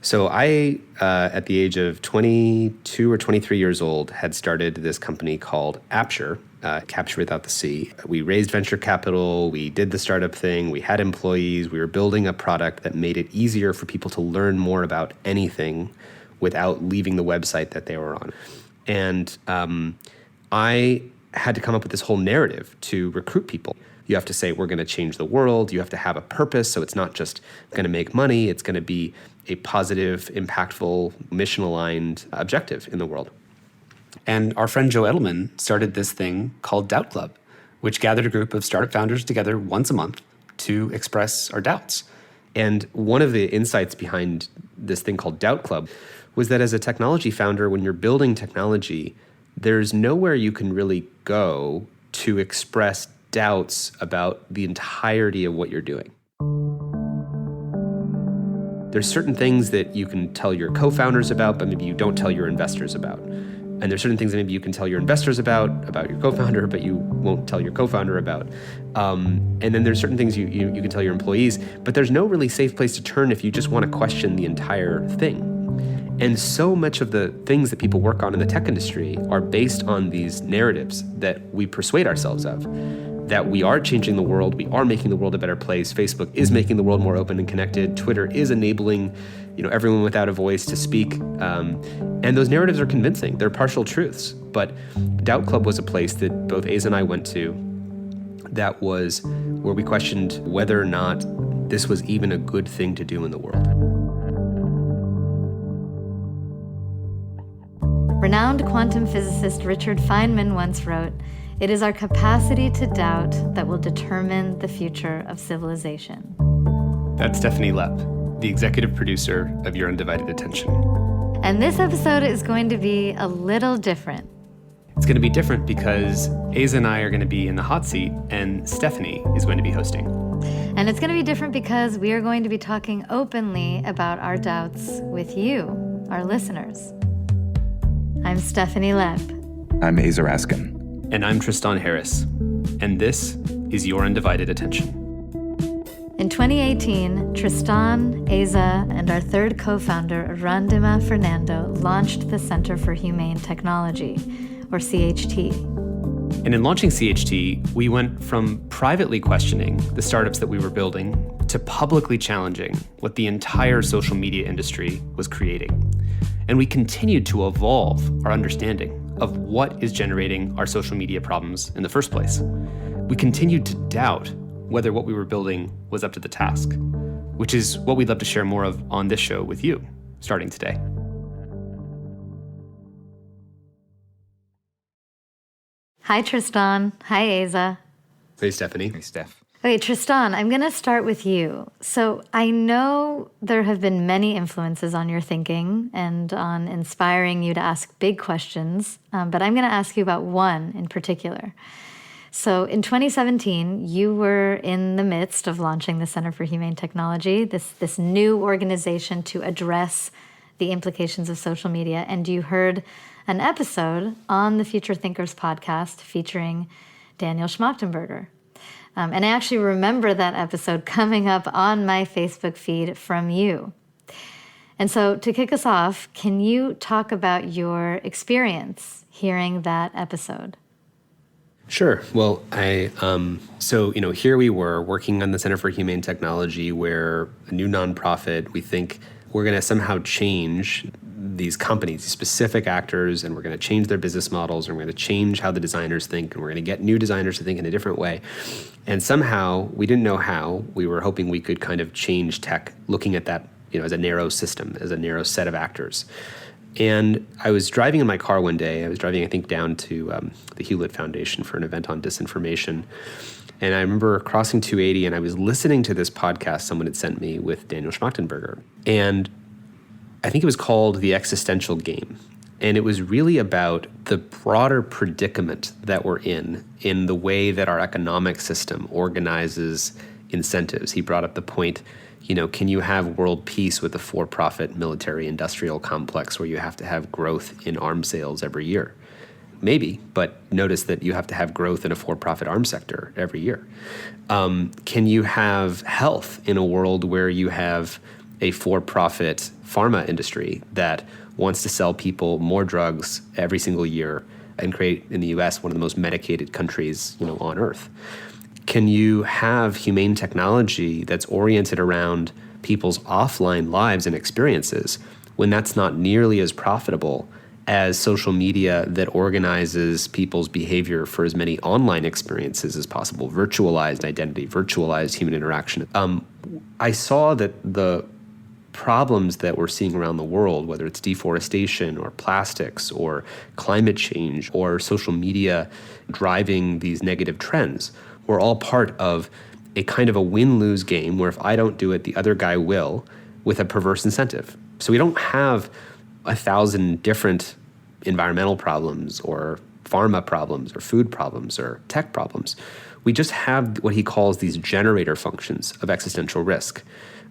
So I, at the age of 22 or 23 years old, had started this company called Apture, Capture Without the C. We raised venture capital, we did the startup thing, we had employees, we were building a product that made it easier for people to learn more about anything without leaving the website that they were on. And I had to come up with this whole narrative to recruit people. You have to say, we're going to change the world. You have to have a purpose. So it's not just going to make money. It's going to be a positive, impactful, mission-aligned objective in the world. And our friend Joe Edelman started this thing called Doubt Club, which gathered a group of startup founders together once a month to express our doubts. And one of the insights behind this thing called Doubt Club was that as a technology founder, when you're building technology, there's nowhere you can really go to express doubts about the entirety of what you're doing. There's certain things that you can tell your co-founders about, but maybe you don't tell your investors about. And there's certain things that maybe you can tell your investors about your co-founder, but you won't tell your co-founder about. And then there's certain things you can tell your employees, but there's no really safe place to turn if you just want to question the entire thing. And so much of the things that people work on in the tech industry are based on these narratives that we persuade ourselves of, that we are changing the world, we are making the world a better place, Facebook is making the world more open and connected, Twitter is enabling everyone without a voice to speak. And those narratives are convincing. They're partial truths. But Doubt Club was a place that both Aza and I went to that was where we questioned whether or not this was even a good thing to do in the world. Renowned quantum physicist Richard Feynman once wrote, "It is our capacity to doubt that will determine the future of civilization." That's Stephanie Lepp, the executive producer of Your Undivided Attention. And this episode is going to be a little different. It's going to be different because Aza and I are going to be in the hot seat and Stephanie is going to be hosting. And it's going to be different because we are going to be talking openly about our doubts with you, our listeners. I'm Stephanie Lepp. I'm Aza Raskin. And I'm Tristan Harris. And this is Your Undivided Attention. In 2018, Tristan, Aza, and our third co-founder, Randima Fernando, launched the Center for Humane Technology, or CHT. And in launching CHT, we went from privately questioning the startups that we were building to publicly challenging what the entire social media industry was creating. And we continued to evolve our understanding of what is generating our social media problems in the first place. We continued to doubt whether what we were building was up to the task, which is what we'd love to share more of on this show with you, starting today. Hi, Tristan. Hi, Aza. Hey, Stephanie. Hey, Steph. Okay, Tristan, I'm going to start with you. So I know there have been many influences on your thinking and on inspiring you to ask big questions, but I'm going to ask you about one in particular. So in 2017, you were in the midst of launching the Center for Humane Technology, this new organization to address the implications of social media, and you heard an episode on the Future Thinkers podcast featuring Daniel Schmactenberger. And I actually remember that episode coming up on my Facebook feed from you. And so to kick us off, can you talk about your experience hearing that episode? Sure. Well, so here we were working on the Center for Humane Technology, where a new nonprofit, we think we're going to somehow change these companies, these specific actors, and we're going to change their business models, and we're going to change how the designers think, and we're going to get new designers to think in a different way. And somehow, we didn't know how, we were hoping we could kind of change tech, looking at that as a narrow system, as a narrow set of actors. And I was driving in my car one day. I was driving, I think, down to the Hewlett Foundation for an event on disinformation. And I remember crossing 280, and I was listening to this podcast someone had sent me with Daniel Schmactenberger. And I think it was called The Existential Game. And it was really about the broader predicament that we're in the way that our economic system organizes incentives. He brought up the point, can you have world peace with a for-profit military industrial complex where you have to have growth in arms sales every year? Maybe, but notice that you have to have growth in a for-profit arms sector every year. Can you have health in a world where you have a for-profit pharma industry that wants to sell people more drugs every single year and create, in the US, one of the most medicated countries, on earth? Can you have humane technology that's oriented around people's offline lives and experiences when that's not nearly as profitable as social media that organizes people's behavior for as many online experiences as possible, virtualized identity, virtualized human interaction? I saw that the problems that we're seeing around the world, whether it's deforestation or plastics or climate change or social media driving these negative trends, were all part of a kind of a win-lose game where if I don't do it, the other guy will, with a perverse incentive. So we don't have 1,000 different environmental problems or pharma problems or food problems or tech problems. We just have what he calls these generator functions of existential risk.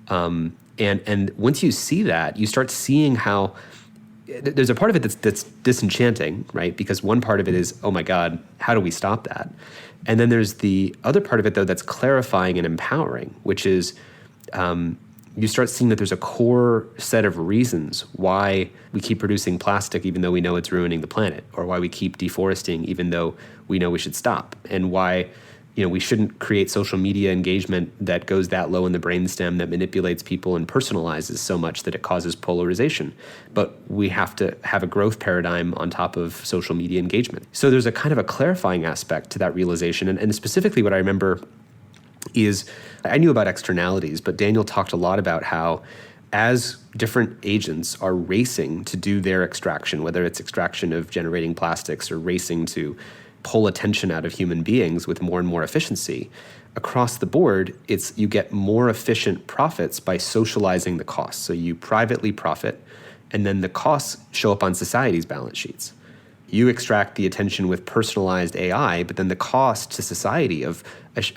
And once you see that, you start seeing how there's a part of it that's disenchanting, right? Because one part of it is, oh my God, how do we stop that? And then there's the other part of it, though, that's clarifying and empowering, which is you start seeing that there's a core set of reasons why we keep producing plastic even though we know it's ruining the planet, or why we keep deforesting even though we know we should stop, and why we shouldn't create social media engagement that goes that low in the brainstem, that manipulates people and personalizes so much that it causes polarization. But we have to have a growth paradigm on top of social media engagement. So there's a kind of a clarifying aspect to that realization. And specifically what I remember is, I knew about externalities, but Daniel talked a lot about how as different agents are racing to do their extraction, whether it's extraction of generating plastics or racing to pull attention out of human beings with more and more efficiency, across the board, you get more efficient profits by socializing the costs. So you privately profit, and then the costs show up on society's balance sheets. You extract the attention with personalized AI, but then the cost to society of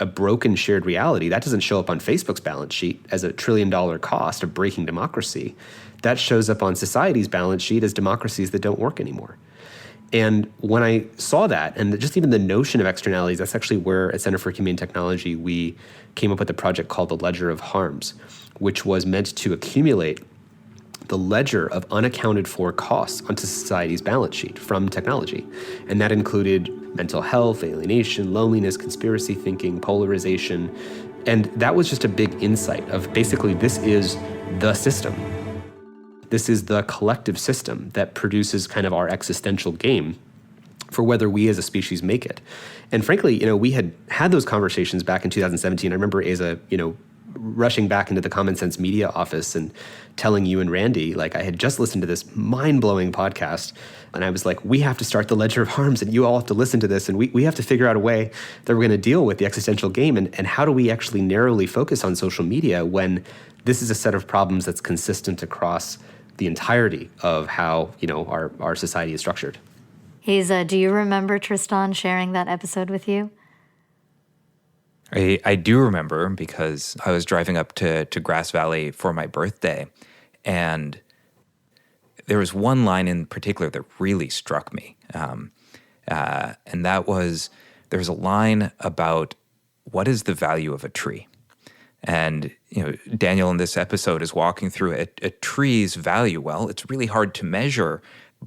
a broken shared reality, that doesn't show up on Facebook's balance sheet as $1 trillion cost of breaking democracy. That shows up on society's balance sheet as democracies that don't work anymore. And when I saw that, and just even the notion of externalities, that's actually where at Center for Humane Technology, we came up with a project called the Ledger of Harms, which was meant to accumulate the ledger of unaccounted for costs onto society's balance sheet from technology. And that included mental health, alienation, loneliness, conspiracy thinking, polarization. And that was just a big insight of basically this is the system. This is the collective system that produces kind of our existential game for whether we as a species make it. And frankly, we had those conversations back in 2017. I remember Aza, rushing back into the Common Sense Media office and telling you and Randy, like, I had just listened to this mind-blowing podcast, and I was like, we have to start the Ledger of Harms, and you all have to listen to this, and we have to figure out a way that we're going to deal with the existential game, and how do we actually narrowly focus on social media when this is a set of problems that's consistent across the entirety of how, our society is structured. Aza, do you remember Tristan sharing that episode with you? I do remember, because I was driving up to Grass Valley for my birthday, and there was one line in particular that really struck me. And that was, there's a line about what is the value of a tree? And, Daniel in this episode is walking through a tree's value. Well, it's really hard to measure,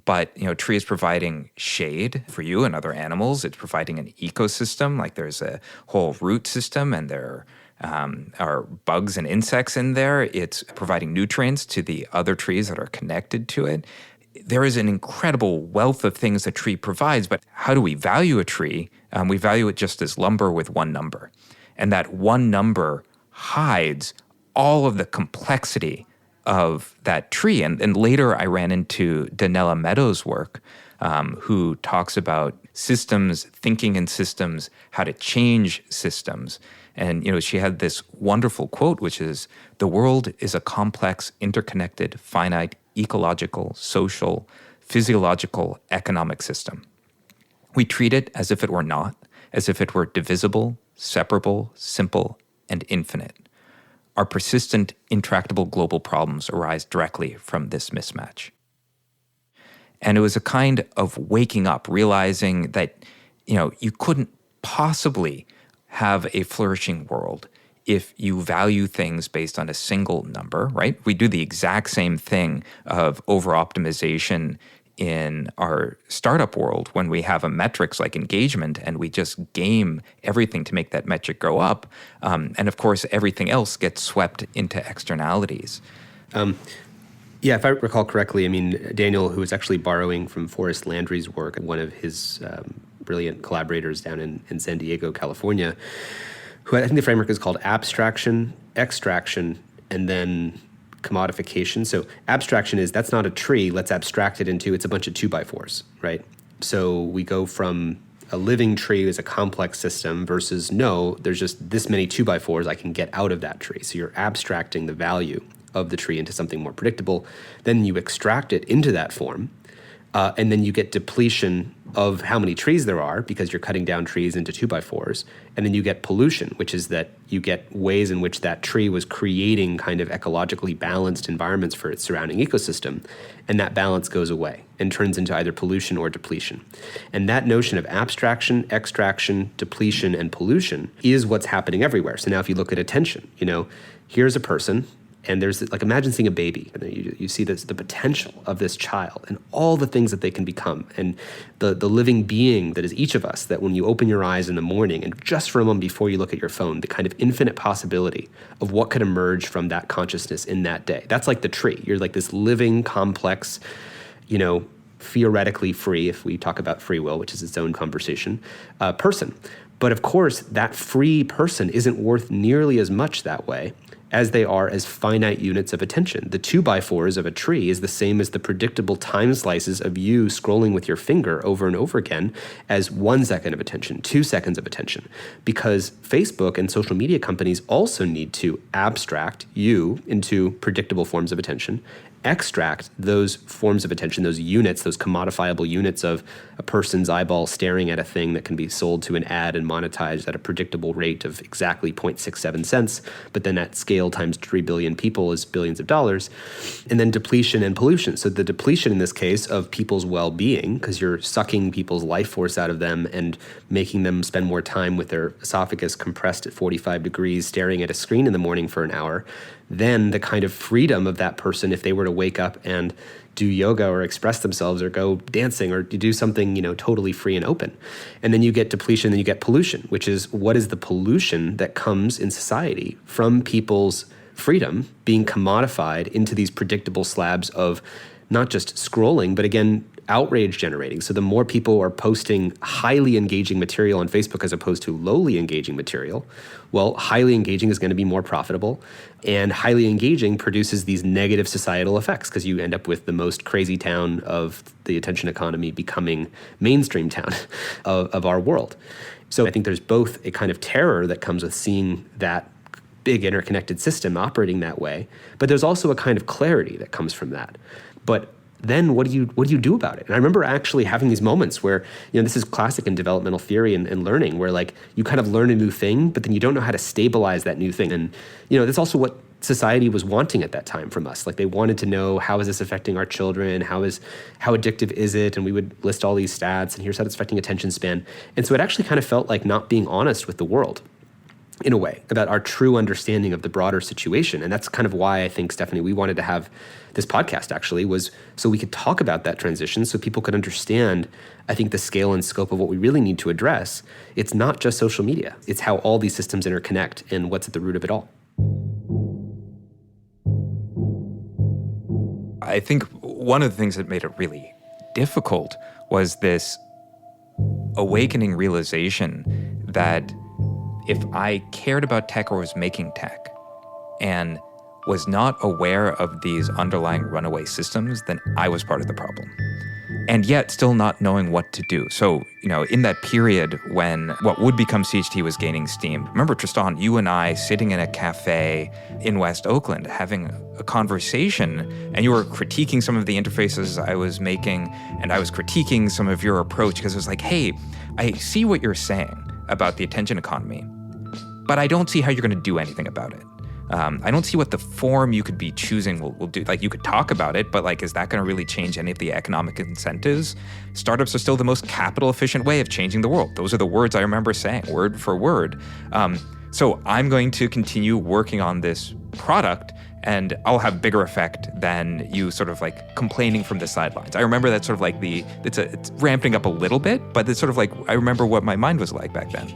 but, a tree is providing shade for you and other animals. It's providing an ecosystem, like there's a whole root system, and there are bugs and insects in there. It's providing nutrients to the other trees that are connected to it. There is an incredible wealth of things a tree provides, but how do we value a tree? We value it just as lumber with one number. And that one number hides all of the complexity of that tree. And later I ran into Donella Meadows' work, who talks about systems, thinking in systems, how to change systems. And, she had this wonderful quote, which is, the world is a complex, interconnected, finite, ecological, social, physiological, economic system. We treat it as if it were not, as if it were divisible, separable, simple, and infinite. Our persistent, intractable global problems arise directly from this mismatch. And it was a kind of waking up, realizing that, you couldn't possibly have a flourishing world if you value things based on a single number, right? We do the exact same thing of over-optimization in our startup world when we have a metrics like engagement and we just game everything to make that metric go up. And of course, everything else gets swept into externalities. Yeah, if I recall correctly, I mean, Daniel, who was actually borrowing from Forrest Landry's work, one of his brilliant collaborators down in San Diego, California, who I think the framework is called abstraction, extraction, and then commodification. So abstraction is, that's not a tree, let's abstract it into, it's a bunch of 2x4s, right? So we go from a living tree as a complex system versus no, there's just this many 2x4s I can get out of that tree. So you're abstracting the value of the tree into something more predictable. Then you extract it into that form. And then you get depletion of how many trees there are because you're cutting down trees into 2x4s. And then you get pollution, which is that you get ways in which that tree was creating kind of ecologically balanced environments for its surrounding ecosystem. And that balance goes away and turns into either pollution or depletion. And that notion of abstraction, extraction, depletion, and pollution is what's happening everywhere. So now if you look at attention, here's a person. And there's, like, imagine seeing a baby, and you see the potential of this child and all the things that they can become, and the living being that is each of us, that when you open your eyes in the morning and just for a moment before you look at your phone, the kind of infinite possibility of what could emerge from that consciousness in that day. That's like the tree. You're like this living, complex, theoretically free, if we talk about free will, which is its own conversation, person. But of course, that free person isn't worth nearly as much that way as they are as finite units of attention. The 2x4s of a tree is the same as the predictable time slices of you scrolling with your finger over and over again as 1 second of attention, 2 seconds of attention. Because Facebook and social media companies also need to abstract you into predictable forms of attention, extract those forms of attention, those units, those commodifiable units of a person's eyeball staring at a thing that can be sold to an ad and monetized at a predictable rate of exactly 0.67 cents, but then at scale times 3 billion people is billions of dollars, and then depletion and pollution. So the depletion in this case of people's well-being, because you're sucking people's life force out of them and making them spend more time with their esophagus compressed at 45 degrees staring at a screen in the morning for an hour, then the kind of freedom of that person, if they were to wake up and do yoga or express themselves or go dancing or do something, totally free and open. And then you get depletion, then you get pollution, which is what is the pollution that comes in society from people's freedom being commodified into these predictable slabs of not just scrolling, but again, outrage generating. So the more people are posting highly engaging material on Facebook as opposed to lowly engaging material, well, highly engaging is going to be more profitable, and highly engaging produces these negative societal effects because you end up with the most crazy town of the attention economy becoming mainstream town of our world. So I think there's both a kind of terror that comes with seeing that big interconnected system operating that way, but there's also a kind of clarity that comes from that. But then what do you do about it? And I remember actually having these moments where, this is classic in developmental theory and learning, where like you kind of learn a new thing, but then you don't know how to stabilize that new thing. And, that's also what society was wanting at that time from us. Like they wanted to know, how is this affecting our children? How addictive is it? And we would list all these stats, and here's how it's affecting attention span. And so it actually kind of felt like not being honest with the world, in a way, about our true understanding of the broader situation. And that's kind of why I think, Stephanie, we wanted to have this podcast actually, was so we could talk about that transition so people could understand, I think, the scale and scope of what we really need to address. It's not just social media. It's how all these systems interconnect and what's at the root of it all. I think one of the things that made it really difficult was this awakening realization that if I cared about tech or was making tech and was not aware of these underlying runaway systems, then I was part of the problem. And yet still not knowing what to do. So, in that period when what would become CHT was gaining steam, remember, Tristan, you and I sitting in a cafe in West Oakland having a conversation, and you were critiquing some of the interfaces I was making, and I was critiquing some of your approach because it was like, hey, I see what you're saying about the attention economy, but I don't see how you're going to do anything about it. I don't see what the form you could be choosing will do. Like, you could talk about it, but is that going to really change any of the economic incentives? Startups are still the most capital efficient way of changing the world. Those are the words I remember saying, word for word. So I'm going to continue working on this product, and I'll have bigger effect than you sort of like complaining from the sidelines. I remember that sort of like it's ramping up a little bit, but it's sort of like, I remember what my mind was like back then.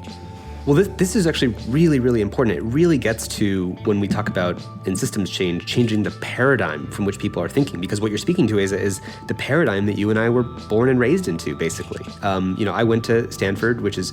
Well, this is actually really, really important. It really gets to when we talk about in systems change, changing the paradigm from which people are thinking. Because what you're speaking to is the paradigm that you and I were born and raised into, basically. I went to Stanford, which is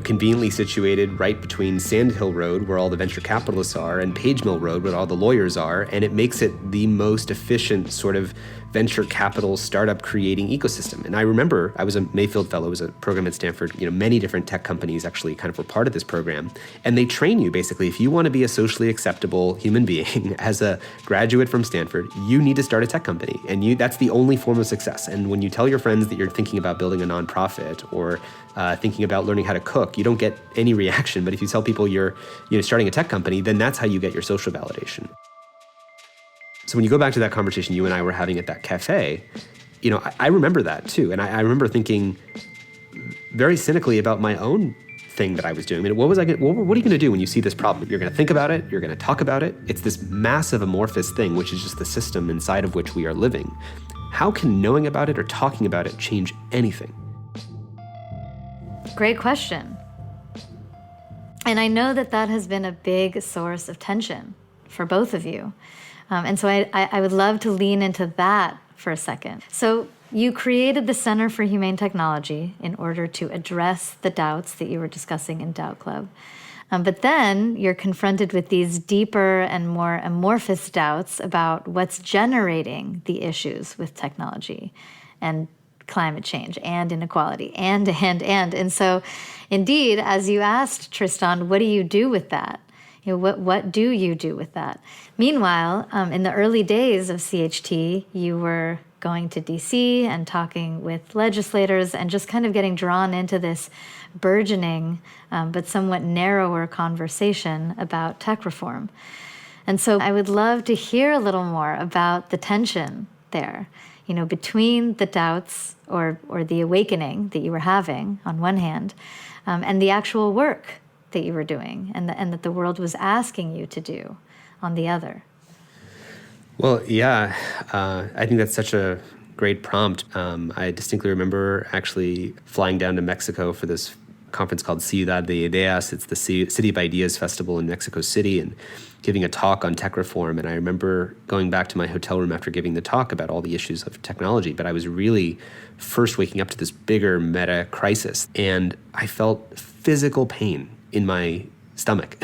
conveniently situated right between Sand Hill Road, where all the venture capitalists are, and Page Mill Road, where all the lawyers are, and it makes it the most efficient sort of venture capital startup creating ecosystem. And I remember I was a Mayfield Fellow, was a program at Stanford. Many different tech companies actually kind of were part of this program, and they train you basically, if you want to be a socially acceptable human being as a graduate from Stanford, you need to start a tech company, and that's the only form of success. And when you tell your friends that you're thinking about building a nonprofit or thinking about learning how to cook, you don't get any reaction. But if you tell people you're starting a tech company, then that's how you get your social validation. So when you go back to that conversation you and I were having at that cafe, I remember that too. And I remember thinking very cynically about my own thing that I was doing. I mean, what are you going to do when you see this problem? You're going to think about it. You're going to talk about it. It's this massive amorphous thing, which is just the system inside of which we are living. How can knowing about it or talking about it change anything? Great question. And I know that has been a big source of tension for both of you. And so I would love to lean into that for a second. So you created the Center for Humane Technology in order to address the doubts that you were discussing in Doubt Club. But then you're confronted with these deeper and more amorphous doubts about what's generating the issues with technology and climate change and inequality and. And so indeed, as you asked Tristan, what do you do with that? What do you do with that? Meanwhile, in the early days of CHT, you were going to DC and talking with legislators and just kind of getting drawn into this burgeoning but somewhat narrower conversation about tech reform. And so I would love to hear a little more about the tension there, between the doubts or the awakening that you were having on one hand and the actual work that you were doing and that the world was asking you to do on the other. Well, yeah, I think that's such a great prompt. I distinctly remember actually flying down to Mexico for this conference called Ciudad de Ideas. It's the City of Ideas Festival in Mexico City, and giving a talk on tech reform. And I remember going back to my hotel room after giving the talk about all the issues of technology, but I was really first waking up to this bigger meta crisis, and I felt physical pain in my stomach.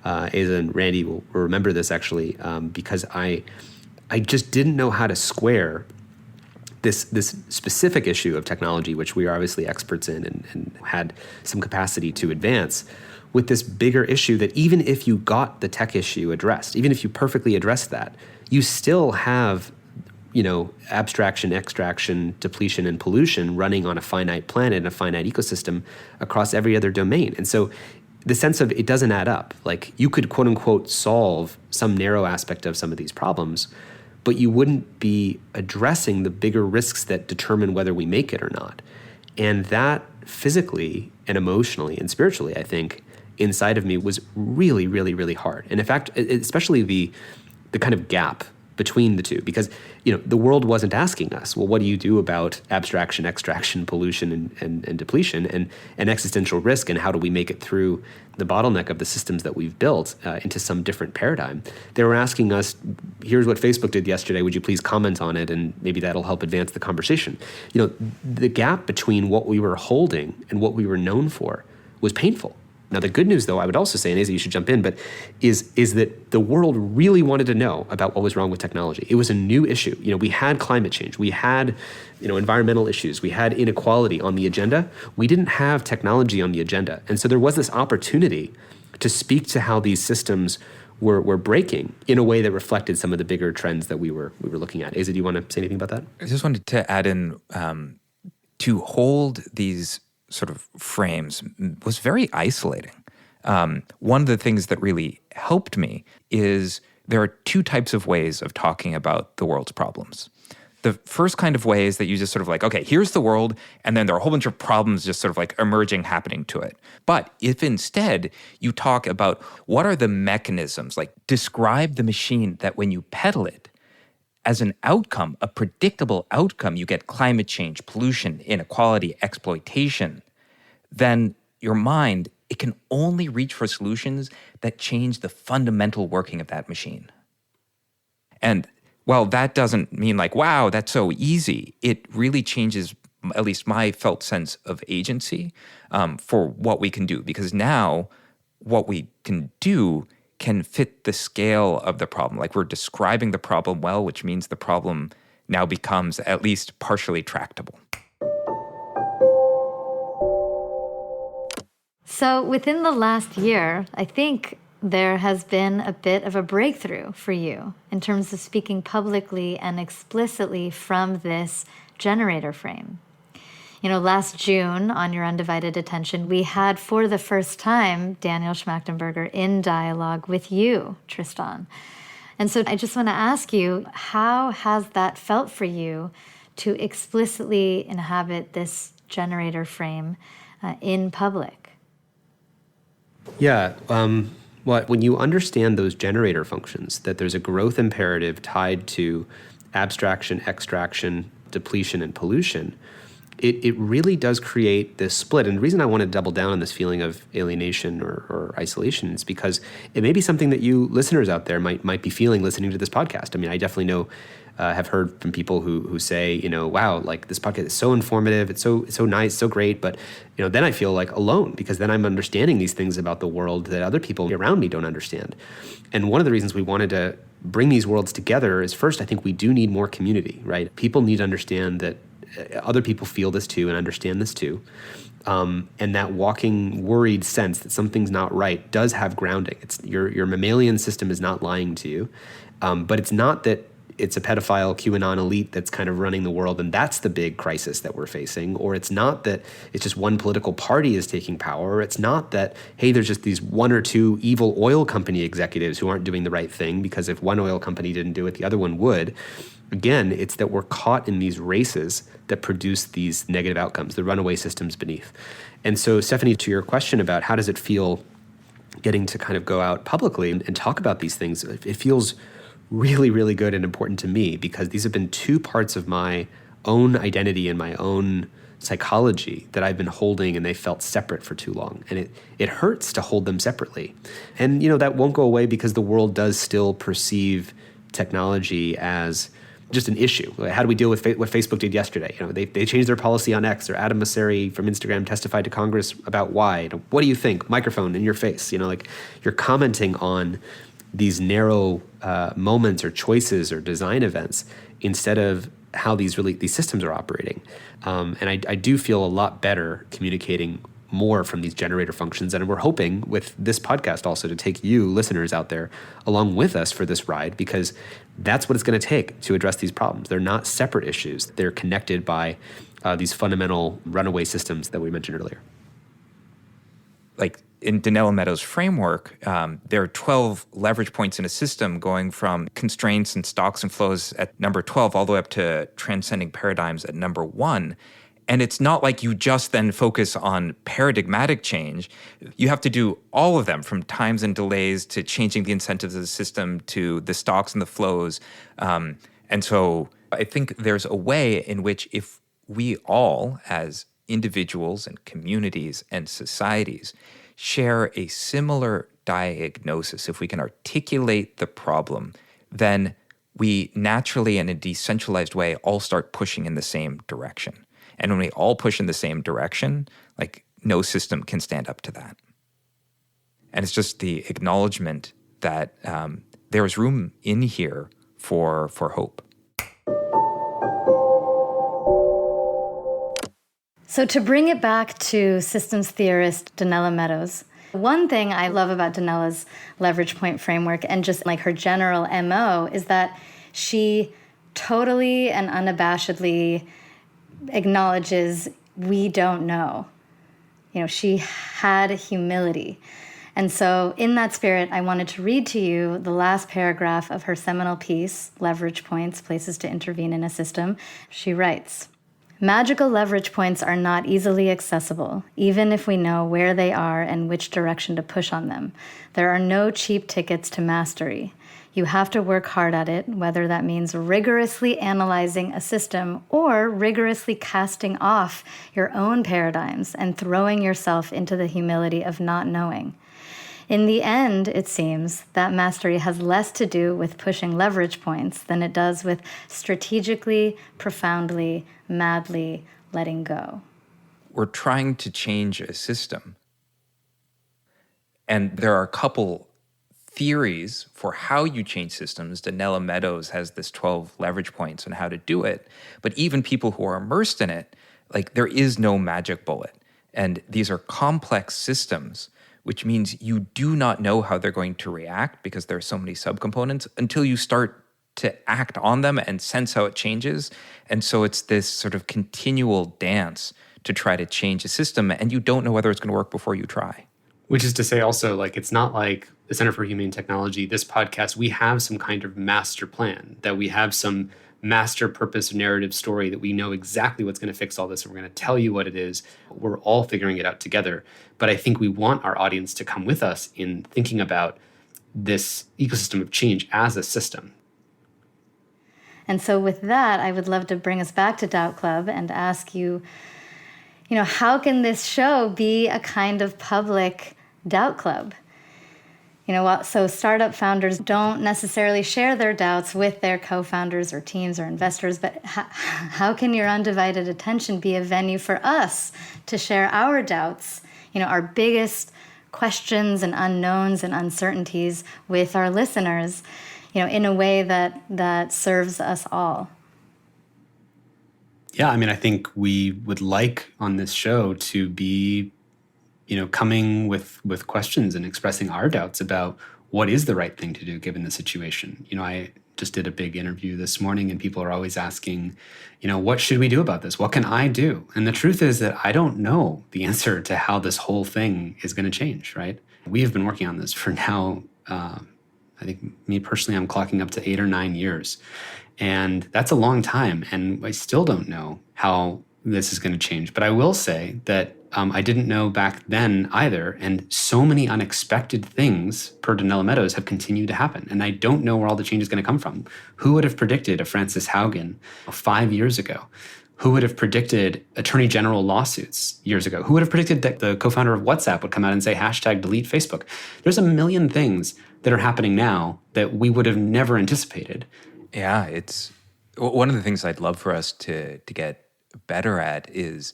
Aza and Randy will remember this actually, because I just didn't know how to square this specific issue of technology, which we are obviously experts in and had some capacity to advance, with this bigger issue that even if you got the tech issue addressed, even if you perfectly addressed that, you still have abstraction, extraction, depletion, and pollution running on a finite planet and a finite ecosystem across every other domain. And so the sense of it doesn't add up. Like, you could quote unquote solve some narrow aspect of some of these problems, but you wouldn't be addressing the bigger risks that determine whether we make it or not. And that physically and emotionally and spiritually, I think, inside of me was really, really, really hard. And in fact, especially the kind of gap between the two, because the world wasn't asking us, well, what do you do about abstraction, extraction, pollution, and depletion, and existential risk, and how do we make it through the bottleneck of the systems that we've built into some different paradigm? They were asking us, here's what Facebook did yesterday, would you please comment on it, and maybe that'll help advance the conversation. The gap between what we were holding and what we were known for was painful. Now, the good news, though, I would also say, and Aza, you should jump in, but is that the world really wanted to know about what was wrong with technology. It was a new issue. We had climate change. We had, environmental issues. We had inequality on the agenda. We didn't have technology on the agenda. And so there was this opportunity to speak to how these systems were breaking in a way that reflected some of the bigger trends that we were looking at. Aza, do you want to say anything about that? I just wanted to add in, to hold these sort of frames was very isolating. One of the things that really helped me is there are two types of ways of talking about the world's problems. The first kind of way is that you just sort of like, okay, here's the world, and then there are a whole bunch of problems just sort of like emerging, happening to it. But if instead you talk about what are the mechanisms, like describe the machine that when you pedal it, as an outcome, a predictable outcome, you get climate change, pollution, inequality, exploitation, then your mind, it can only reach for solutions that change the fundamental working of that machine. And while that doesn't mean like, wow, that's so easy, it really changes at least my felt sense of agency for what we can do. Because now what we can do can fit the scale of the problem. Like we're describing the problem well, which means the problem now becomes at least partially tractable. So within the last year, I think there has been a bit of a breakthrough for you in terms of speaking publicly and explicitly from this generator frame. Last June, on Your Undivided Attention, we had for the first time Daniel Schmactenberger in dialogue with you, Tristan. And so I just want to ask you, how has that felt for you to explicitly inhabit this generator frame in public? Yeah. When you understand those generator functions, that there's a growth imperative tied to abstraction, extraction, depletion, and pollution, it really does create this split. And the reason I want to double down on this feeling of alienation or isolation is because it may be something that you listeners out there might be feeling listening to this podcast. I mean, I definitely know, have heard from people who say, wow, like this podcast is so informative, it's so nice, so great, but then I feel like alone because then I'm understanding these things about the world that other people around me don't understand. And one of the reasons we wanted to bring these worlds together is first, I think we do need more community, right? People need to understand that other people feel this too and understand this too. And that walking worried sense that something's not right does have grounding. It's your mammalian system is not lying to you, but it's not that it's a pedophile QAnon elite that's kind of running the world and that's the big crisis that we're facing, or it's not that it's just one political party is taking power, or it's not that, hey, there's just these one or two evil oil company executives who aren't doing the right thing because if one oil company didn't do it, the other one would. Again, it's that we're caught in these races that produce these negative outcomes, the runaway systems beneath. And so, Stephanie, to your question about how does it feel getting to kind of go out publicly and talk about these things, it feels really, really good and important to me because these have been two parts of my own identity and my own psychology that I've been holding and they felt separate for too long. And it hurts to hold them separately. And, that won't go away because the world does still perceive technology as just an issue. How do we deal with what Facebook did yesterday? They changed their policy on X, or Adam Mosseri from Instagram testified to Congress about why. What do you think? Microphone in your face. You're commenting on these narrow moments or choices or design events instead of how these systems are operating. And I do feel a lot better communicating more from these generator functions. And we're hoping with this podcast also to take you listeners out there along with us for this ride, because that's what it's going to take to address these problems. They're not separate issues. They're connected by these fundamental runaway systems that we mentioned earlier. Like in Donella Meadows' framework, there are 12 leverage points in a system going from constraints and stocks and flows at number 12 all the way up to transcending paradigms at number 1. And it's not like you just then focus on paradigmatic change. You have to do all of them, from times and delays to changing the incentives of the system to the stocks and the flows. And so I think there's a way in which if we all, as individuals and communities and societies, share a similar diagnosis, if we can articulate the problem, then we naturally, in a decentralized way, all start pushing in the same direction. And when we all push in the same direction, like no system can stand up to that. And it's just the acknowledgement that there is room in here for hope. So to bring it back to systems theorist Donella Meadows, one thing I love about Donella's leverage point framework and just like her general MO is that she totally and unabashedly acknowledges we don't know. She had humility. And so in that spirit, I wanted to read to you the last paragraph of her seminal piece, Leverage Points, Places to Intervene in a System. She writes, "Magical leverage points are not easily accessible, even if we know where they are and which direction to push on them. There are no cheap tickets to mastery. You have to work hard at it, whether that means rigorously analyzing a system or rigorously casting off your own paradigms and throwing yourself into the humility of not knowing. In the end, it seems that mastery has less to do with pushing leverage points than it does with strategically, profoundly, madly letting go." We're trying to change a system. And there are a couple theories for how you change systems. Donella Meadows has this 12 leverage points on how to do it. But even people who are immersed in it, like, there is no magic bullet. And these are complex systems, which means you do not know how they're going to react because there are so many subcomponents until you start to act on them and sense how it changes. And so it's this sort of continual dance to try to change a system, and you don't know whether it's going to work before you try. Which is to say also, like, it's not like the Center for Humane Technology, this podcast, we have some kind of master plan, that we have some master purpose narrative story that we know exactly what's going to fix all this, and we're going to tell you what it is. We're all figuring it out together. But I think we want our audience to come with us in thinking about this ecosystem of change as a system. And so with that, I would love to bring us back to Doubt Club and ask you, how can this show be a kind of public doubt club? So startup founders don't necessarily share their doubts with their co-founders or teams or investors, but how can your undivided attention be a venue for us to share our doubts, our biggest questions and unknowns and uncertainties with our listeners, in a way that serves us all? Yeah, I think we would like on this show to be, coming with questions and expressing our doubts about what is the right thing to do given the situation. I just did a big interview this morning and people are always asking, what should we do about this? What can I do? And the truth is that I don't know the answer to how this whole thing is going to change, right? We have been working on this for now, I think me personally, I'm clocking up to 8 or 9 years. And that's a long time. And I still don't know how this is going to change. But I will say that I didn't know back then either. And so many unexpected things, per Donella Meadows, have continued to happen. And I don't know where all the change is going to come from. Who would have predicted a Frances Haugen 5 years ago? Who would have predicted attorney general lawsuits years ago? Who would have predicted that the co-founder of WhatsApp would come out and say #delete Facebook? There's a million things that are happening now that we would have never anticipated. Yeah, it's one of the things I'd love for us to get better at is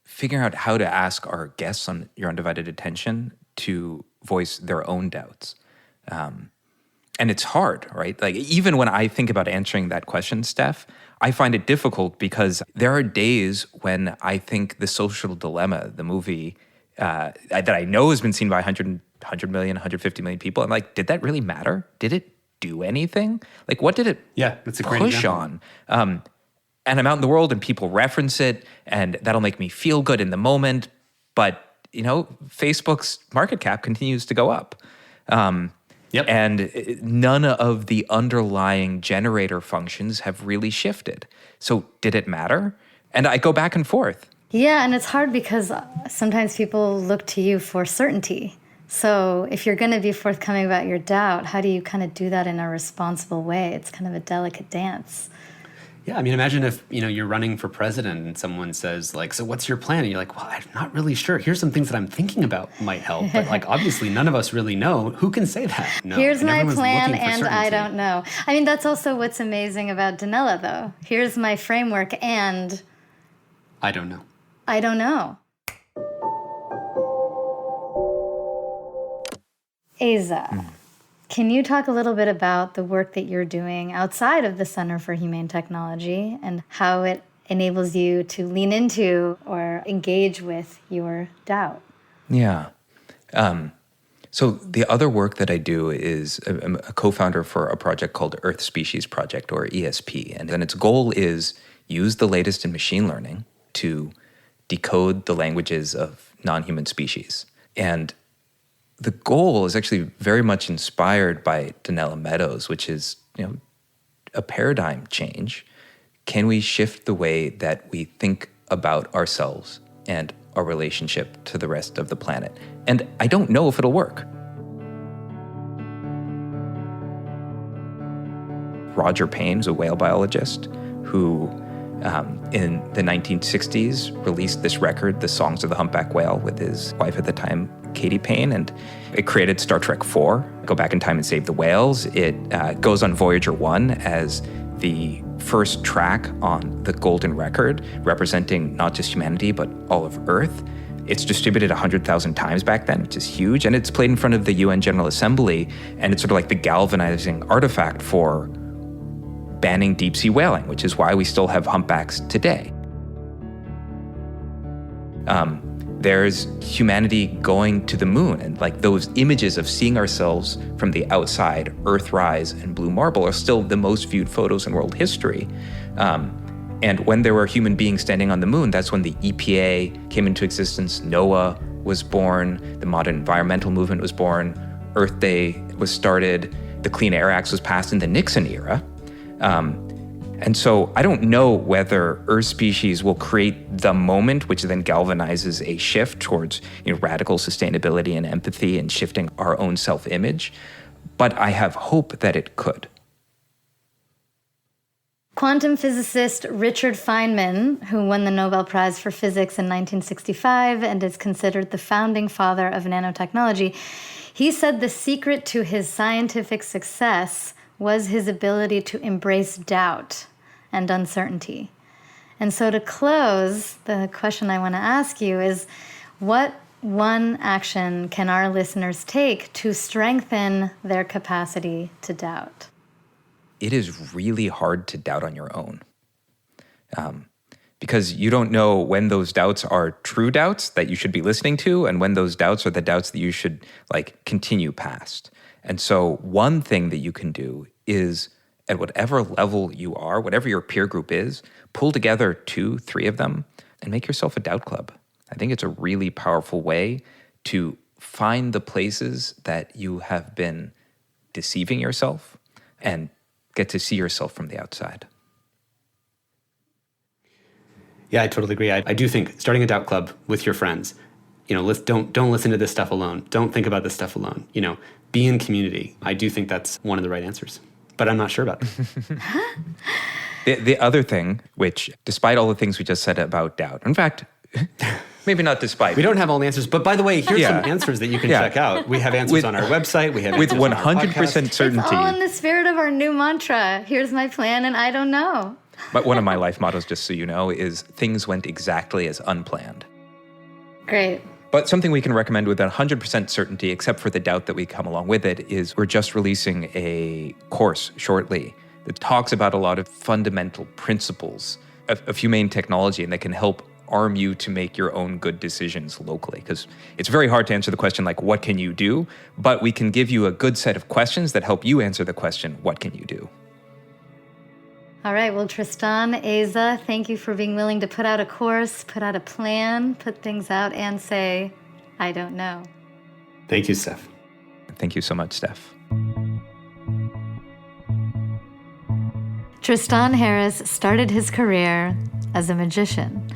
figuring out how to ask our guests on Your Undivided Attention to voice their own doubts. And it's hard, right? Like, even when I think about answering that question, Steph, I find it difficult because there are days when I think The Social Dilemma, the movie that I know has been seen by 100 million, 150 million people, I'm like, did that really matter? Did it do anything? Like, what did it that's a great push example. on? And I'm out in the world and people reference it and that'll make me feel good in the moment. But, Facebook's market cap continues to go up. And none of the underlying generator functions have really shifted. So did it matter? And I go back and forth. Yeah, and it's hard because sometimes people look to you for certainty. So if you're going to be forthcoming about your doubt, how do you kind of do that in a responsible way? It's kind of a delicate dance. Yeah, imagine if, you're running for president and someone says, like, so what's your plan? And you're like, well, I'm not really sure. Here's some things that I'm thinking about might help. But, obviously none of us really know. Who can say that? No. Here's my everyone's plan looking for and certainty. I don't know. That's also what's amazing about Donella, though. Here's my framework and... I don't know. I don't know. Aza, can you talk a little bit about the work that you're doing outside of the Center for Humane Technology and how it enables you to lean into or engage with your doubt? Yeah. So the other work that I do is I'm a co-founder for a project called Earth Species Project, or ESP. And then its goal is use the latest in machine learning to decode the languages of non-human species. And the goal is actually very much inspired by Donella Meadows, which is, a paradigm change. Can we shift the way that we think about ourselves and our relationship to the rest of the planet? And I don't know if it'll work. Roger Payne is a whale biologist who, in the 1960s, released this record, The Songs of the Humpback Whale, with his wife at the time, Katie Payne, and it created Star Trek IV, Go Back in Time and Save the Whales. It goes on Voyager 1 as the first track on the Golden Record, representing not just humanity, but all of Earth. It's distributed 100,000 times back then, which is huge, and it's played in front of the UN General Assembly, and it's sort of like the galvanizing artifact for banning deep-sea whaling, which is why we still have humpbacks today. There's humanity going to the moon, and like those images of seeing ourselves from the outside, Earthrise and Blue Marble, are still the most viewed photos in world history. And when there were human beings standing on the moon, that's when the EPA came into existence, NOAA was born, the modern environmental movement was born, Earth Day was started, the Clean Air Act was passed in the Nixon era. And so I don't know whether Earth species will create the moment which then galvanizes a shift towards radical sustainability and empathy and shifting our own self-image, but I have hope that it could. Quantum physicist Richard Feynman, who won the Nobel Prize for Physics in 1965 and is considered the founding father of nanotechnology, he said the secret to his scientific success was his ability to embrace doubt and uncertainty. And so to close, the question I want to ask you is, what one action can our listeners take to strengthen their capacity to doubt? It is really hard to doubt on your own. Because you don't know when those doubts are true doubts that you should be listening to and when those doubts are the doubts that you should continue past. And so one thing that you can do is, at whatever level you are, whatever your peer group is, pull together 2, 3 of them and make yourself a doubt club. I think it's a really powerful way to find the places that you have been deceiving yourself and get to see yourself from the outside. Yeah, I totally agree. I do think starting a doubt club with your friends, don't listen to this stuff alone. Don't think about this stuff alone. Be in community. I do think that's one of the right answers, but I'm not sure about it. The other thing, which despite all the things we just said about doubt, in fact, maybe not despite. We don't have all the answers, but by the way, here's some answers that you can check out. We have answers on our website. We have with answers 100% certainty. It's all in the spirit of our new mantra. Here's my plan, and I don't know. But one of my life mottos, just so you know, is things went exactly as unplanned. Great. But something we can recommend with 100% certainty, except for the doubt that we come along with it, is we're just releasing a course shortly that talks about a lot of fundamental principles of humane technology and that can help arm you to make your own good decisions locally. Because it's very hard to answer the question like, what can you do? But we can give you a good set of questions that help you answer the question, what can you do? All right, well, Tristan, Aza, thank you for being willing to put out a course, put out a plan, put things out, and say, I don't know. Thank you, Steph. Thank you so much, Steph. Tristan Harris started his career as a magician.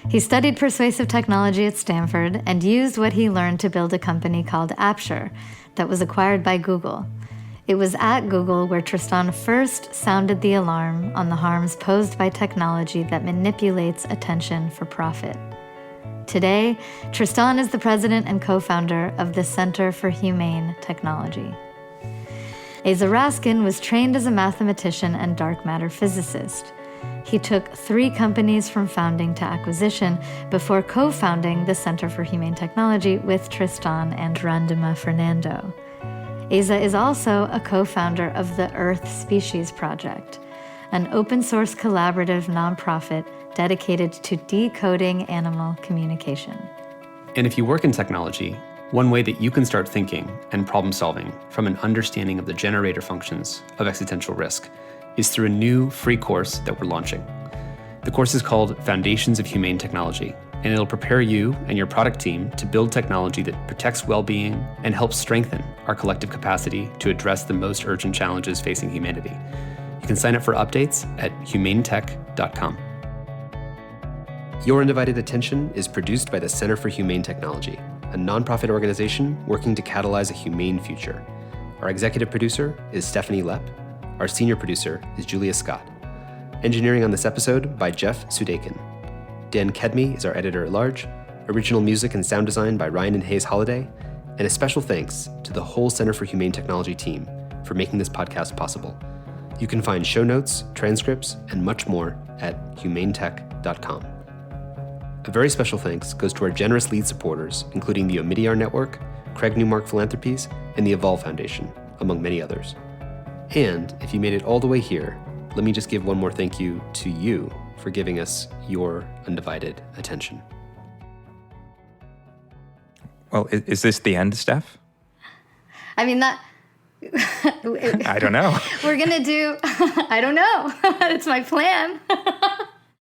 He studied persuasive technology at Stanford and used what he learned to build a company called Apture that was acquired by Google. It was at Google where Tristan first sounded the alarm on the harms posed by technology that manipulates attention for profit. Today, Tristan is the president and co-founder of the Center for Humane Technology. Aza Raskin was trained as a mathematician and dark matter physicist. He took 3 companies from founding to acquisition before co-founding the Center for Humane Technology with Tristan and Randima Fernando. Aza is also a co-founder of the Earth Species Project, an open-source collaborative nonprofit dedicated to decoding animal communication. And if you work in technology, one way that you can start thinking and problem solving from an understanding of the generator functions of existential risk is through a new free course that we're launching. The course is called Foundations of Humane Technology, and it'll prepare you and your product team to build technology that protects well-being and helps strengthen our collective capacity to address the most urgent challenges facing humanity. You can sign up for updates at humanetech.com. Your Undivided Attention is produced by the Center for Humane Technology, a nonprofit organization working to catalyze a humane future. Our executive producer is Stephanie Lepp. Our senior producer is Julia Scott. Engineering on this episode by Jeff Sudekin. Dan Kedmi is our editor-at-large. Original music and sound design by Ryan and Hayes Holiday. And a special thanks to the whole Center for Humane Technology team for making this podcast possible. You can find show notes, transcripts, and much more at humanetech.com. A very special thanks goes to our generous lead supporters, including the Omidyar Network, Craig Newmark Philanthropies, and the Evolve Foundation, among many others. And if you made it all the way here, let me just give one more thank you to you for giving us your undivided attention. Well, is this the end, Steph? I mean, that... I don't know. We're going to do... I don't know. It's my plan.